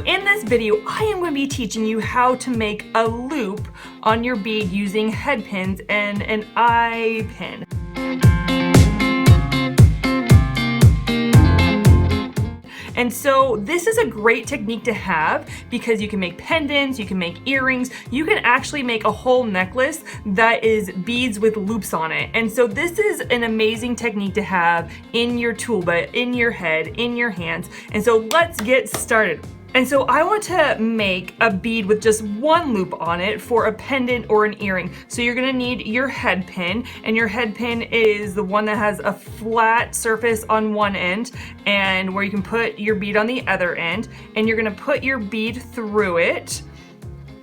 in this video, I am going to be teaching you how to make a loop on your bead using head pins and an eye pin. And so this is a great technique to have because you can make pendants, you can make earrings, you can actually make a whole necklace that is beads with loops on it. And so this is an amazing technique to have in your tool belt, in your head, in your hands. And so let's get started. And so I want to make a bead with just one loop on it for a pendant or an earring. So you're gonna need your head pin, and your head pin is the one that has a flat surface on one end and where you can put your bead on the other end. And you're gonna put your bead through it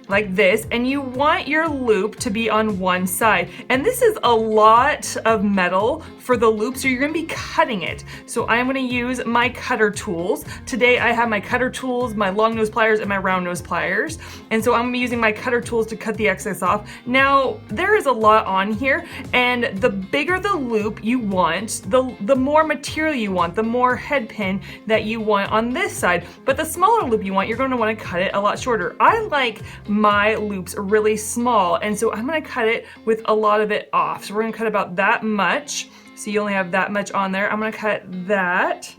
like this, and you want your loop to be on one side. And this is a lot of metal for the loop, so you're gonna be cutting it. So I'm gonna use my cutter tools. Today I have my cutter tools, my long nose pliers, and my round nose pliers. And so I'm gonna be using my cutter tools to cut the excess off. Now, there is a lot on here, and the bigger the loop you want, the more material you want, the more head pin that you want on this side. But the smaller loop you want, you're gonna wanna cut it a lot shorter. I like my loops really small, and so I'm gonna cut it with a lot of it off. So we're gonna cut about that much. So you only have that much on there. I'm gonna cut that.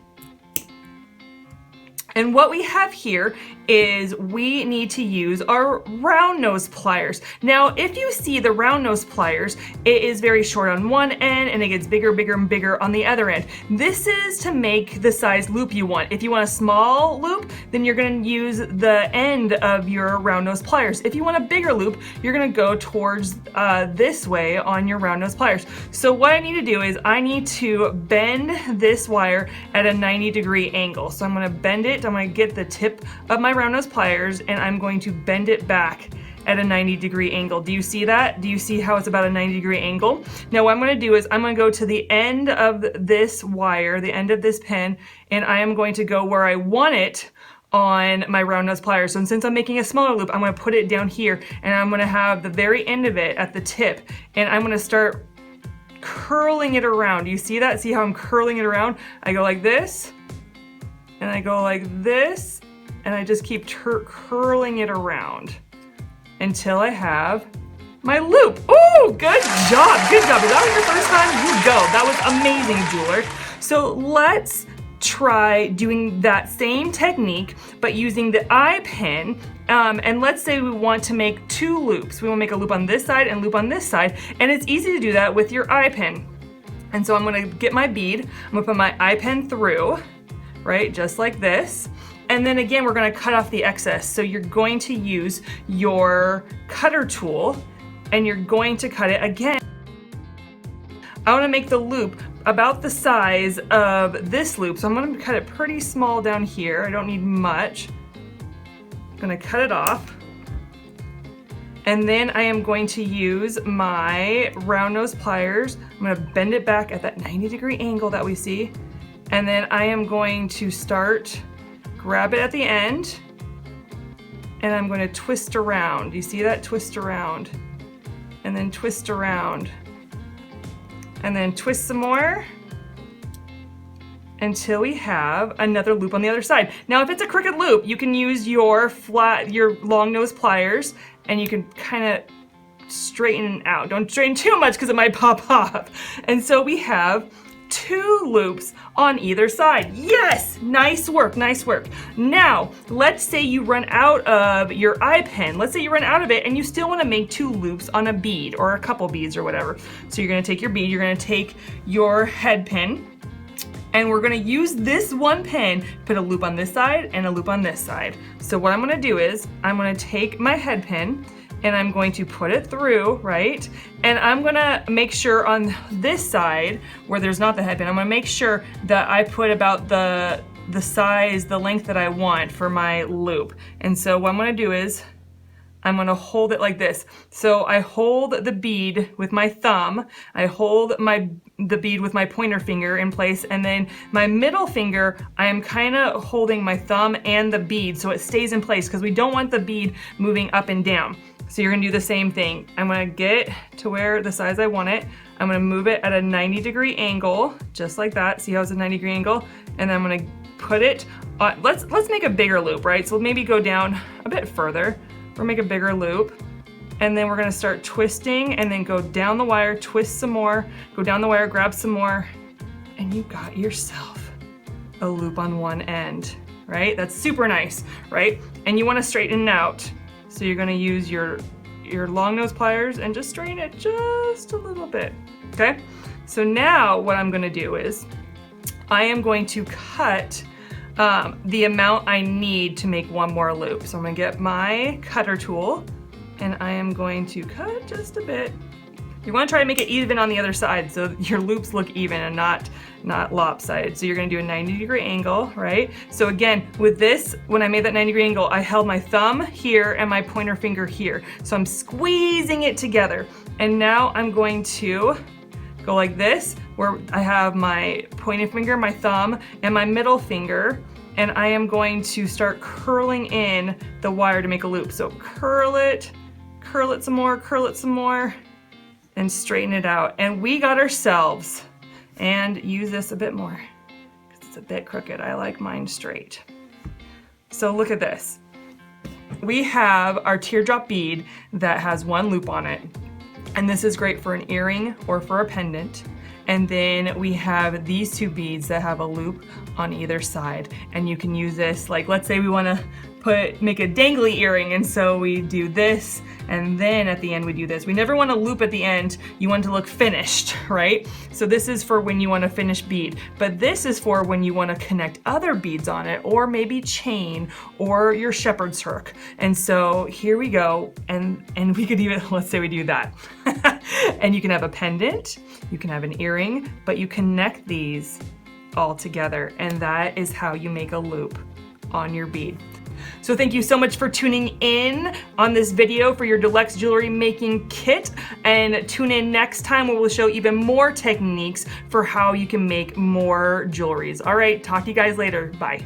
And what we have here is we need to use our round nose pliers. Now, if you see the round nose pliers, it is very short on one end and it gets bigger, bigger, and bigger on the other end. This is to make the size loop you want. If you want a small loop, then you're gonna use the end of your round nose pliers. If you want a bigger loop, you're gonna go towards this way on your round nose pliers. So what I need to do is I need to bend this wire at a 90-degree angle. So I'm gonna bend it. I'm gonna get the tip of my round nose pliers and I'm going to bend it back at a 90-degree angle. Do you see that? Do you see how it's about a 90-degree angle? Now what I'm gonna do is I'm gonna go to the end of this wire, the end of this pin, and I am going to go where I want it on my round nose pliers. So since I'm making a smaller loop, I'm gonna put it down here and I'm gonna have the very end of it at the tip, and I'm gonna start curling it around. Do you see that? See how I'm curling it around? I go like this, and I go like this, and I just keep curling it around until I have my loop. Oh, good job, good job. Is that was your first time? You go. That was amazing, jeweler. So let's try doing that same technique, but using the eye pin. And let's say we want to make two loops. We want to make a loop on this side and loop on this side, and it's easy to do that with your eye pin. And so I'm gonna get my bead, I'm gonna put my eye pin through, right, just like this. And then again, we're gonna cut off the excess. So you're going to use your cutter tool and you're going to cut it again. I wanna make the loop about the size of this loop. So I'm gonna cut it pretty small down here. I don't need much. I'm gonna cut it off. And then I am going to use my round nose pliers. I'm gonna bend it back at that 90-degree angle that we see. And then I am going to grab it at the end, and I'm going to twist around. Do you see that? Twist around. And then twist around. And then twist some more until we have another loop on the other side. Now, if it's a crooked loop, you can use your long nose pliers, and you can kind of straighten it out. Don't straighten too much because it might pop off. And so we have two loops on either side. Yes, nice work, nice work. Now, let's say you run out of your eye pin. Let's say you run out of it and you still want to make two loops on a bead or a couple beads or whatever. So you're going to take your bead, you're going to take your head pin, and we're going to use this one pin, put a loop on this side and a loop on this side. So what I'm going to do is I'm going to take my head pin and I'm going to put it through, right? And I'm gonna make sure on this side where there's not the head pin, I'm gonna make sure that I put about the size, the length that I want for my loop. And so what I'm gonna do is I'm gonna hold it like this. So I hold the bead with my thumb, I hold the bead with my pointer finger in place, and then my middle finger, I am kind of holding my thumb and the bead so it stays in place because we don't want the bead moving up and down. So you're gonna do the same thing. I'm gonna get to where the size I want it. I'm gonna move it at a 90-degree angle, just like that. See how it's a 90-degree angle? And then I'm gonna put it on, let's make a bigger loop, right? So maybe go down a bit further, or make a bigger loop. And then we're gonna start twisting and then go down the wire, twist some more, go down the wire, grab some more, and you got yourself a loop on one end, right? That's super nice, right? And you wanna straighten it out. So you're gonna use your long nose pliers and just straighten it just a little bit, okay? So now what I'm gonna do is, I am going to cut the amount I need to make one more loop. So I'm gonna get my cutter tool, and I am going to cut just a bit. You want to try to make it even on the other side so your loops look even and not lopsided. So you're going to do a 90-degree angle, right? So again, with this, when I made that 90-degree angle, I held my thumb here and my pointer finger here. So I'm squeezing it together. And now I'm going to go like this, where I have my pointer finger, my thumb, and my middle finger, and I am going to start curling in the wire to make a loop. So curl it some more, and straighten it out. And we got ourselves, and use this a bit more, because it's a bit crooked. I like mine straight. So look at this. We have our teardrop bead that has one loop on it. And this is great for an earring or for a pendant. And then we have these two beads that have a loop on either side. And you can use this, like let's say we wanna make a dangly earring, and so we do this, and then at the end we do this. We never wanna loop at the end. You want it to look finished, right? So this is for when you want a finished bead, but this is for when you wanna connect other beads on it, or maybe chain, or your shepherd's hook. And so here we go, and we could even, let's say we do that. And you can have a pendant, you can have an earring, but you connect these all together, and that is how you make a loop on your bead. So thank you so much for tuning in on this video for your Deluxe Jewelry Making Kit, and tune in next time where we'll show even more techniques for how you can make more jewelries. All right, talk to you guys later. Bye.